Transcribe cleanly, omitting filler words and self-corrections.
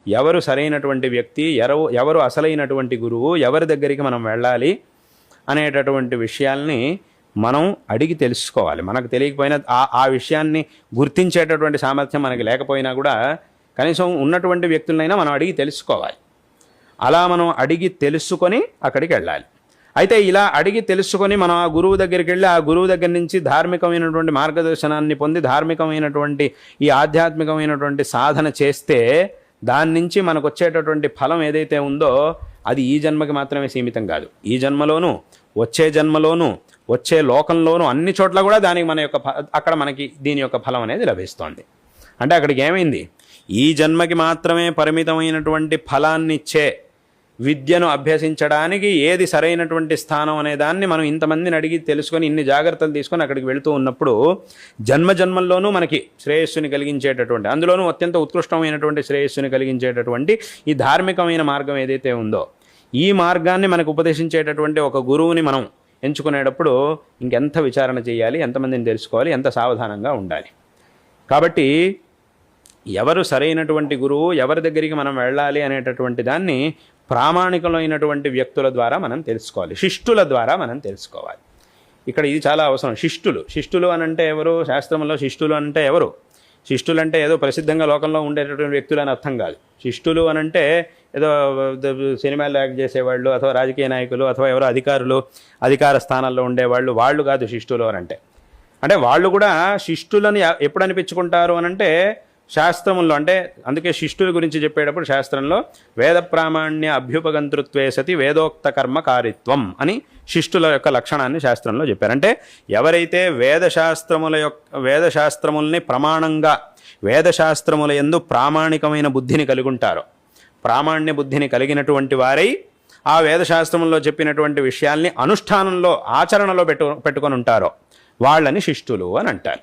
ఎవరు సరైనటువంటి వ్యక్తి, ఎవరు అసలైనటువంటి గురువు, ఎవరి దగ్గరికి మనం వెళ్ళాలి అనేటటువంటి విషయాల్ని మనం అడిగి తెలుసుకోవాలి. మనకు తెలియకపోయినా ఆ విషయాన్ని గుర్తించేటటువంటి సామర్థ్యం మనకి లేకపోయినా కూడా కనీసం ఉన్నటువంటి వ్యక్తులనైనా మనం అడిగి తెలుసుకోవాలి. అలా మనం అడిగి తెలుసుకొని అక్కడికి వెళ్ళాలి. అయితే ఇలా అడిగి తెలుసుకొని మనం ఆ గురువు దగ్గరికి వెళ్ళి ఆ గురువు దగ్గర నుంచి ధార్మికమైనటువంటి మార్గదర్శనాన్ని పొంది ధార్మికమైనటువంటి ఈ ఆధ్యాత్మికమైనటువంటి సాధన చేస్తే దాని నుంచి మనకు వచ్చేటటువంటి ఫలం ఏదైతే ఉందో అది ఈ జన్మకి మాత్రమే సీమితం కాదు. ఈ జన్మలోనూ, వచ్చే జన్మలోనూ, వచ్చే లోకంలోనూ అన్ని చోట్ల కూడా దానికి అక్కడ మనకి దీని యొక్క ఫలం అనేది లభిస్తోంది. అంటే అక్కడికి ఏమైంది, ఈ జన్మకి మాత్రమే పరిమితమైనటువంటి ఫలాన్నిచ్చే విద్యను అభ్యసించడానికి ఏది సరైనటువంటి స్థానం అనే దాన్ని మనం ఇంతమందిని అడిగి తెలుసుకొని ఇన్ని జాగ్రత్తలు తీసుకొని అక్కడికి వెళుతూ ఉన్నప్పుడు జన్మల్లోనూ మనకి శ్రేయస్సుని కలిగించేటటువంటి, అందులోనూ అత్యంత ఉత్కృష్టమైనటువంటి శ్రేయస్సుని కలిగించేటటువంటి ఈ ధార్మికమైన మార్గం ఏదైతే ఉందో ఈ మార్గాన్ని మనకు ఉపదేశించేటటువంటి ఒక గురువుని మనం ఎంచుకునేటప్పుడు ఇంకెంత విచారణ చేయాలి, ఎంతమందిని తెలుసుకోవాలి, ఎంత సావధానంగా ఉండాలి. కాబట్టి ఎవరు సరైనటువంటి గురువు, ఎవరి దగ్గరికి మనం వెళ్ళాలి అనేటటువంటి దాన్ని ప్రామాణికమైనటువంటి వ్యక్తుల ద్వారా మనం తెలుసుకోవాలి, శిష్టుల ద్వారా మనం తెలుసుకోవాలి. ఇక్కడ ఇది చాలా అవసరం. శిష్టులు అని అంటే ఎవరు? శాస్త్రంలో శిష్టులు అంటే ఎవరు? శిష్టులు అంటే ఏదో ప్రసిద్ధంగా లోకంలో ఉండేటటువంటి వ్యక్తులు అని అర్థం కాదు. శిష్టులు అని అంటే ఏదో సినిమాలు యాక్ట్ చేసేవాళ్ళు, అథవా రాజకీయ నాయకులు, అథవా ఎవరో అధికార స్థానాల్లో ఉండేవాళ్ళు, వాళ్ళు కాదు శిష్టులు అని అంటే వాళ్ళు కూడా శిష్టులని ఎప్పుడు అనిపించుకుంటారు అని అంటే శాస్త్రముల్లో. అంటే అందుకే శిష్టుల గురించి చెప్పేటప్పుడు శాస్త్రంలో వేద ప్రామాణ్య అభ్యుపగంతృత్వే సతి వేదోక్త కర్మకారిత్వం అని శిష్టుల యొక్క లక్షణాన్ని శాస్త్రంలో చెప్పారు. అంటే ఎవరైతే వేదశాస్త్రముల్ని ప్రమాణంగా, వేదశాస్త్రముల యందు ప్రామాణికమైన బుద్ధిని కలిగి ఉంటారో, ప్రామాణ్య బుద్ధిని కలిగినటువంటి వారై ఆ వేదశాస్త్రముల్లో చెప్పినటువంటి విషయాల్ని అనుష్ఠానంలో, ఆచరణలో పెట్టుకొని ఉంటారో వాళ్ళని శిష్టులు అని అంటారు.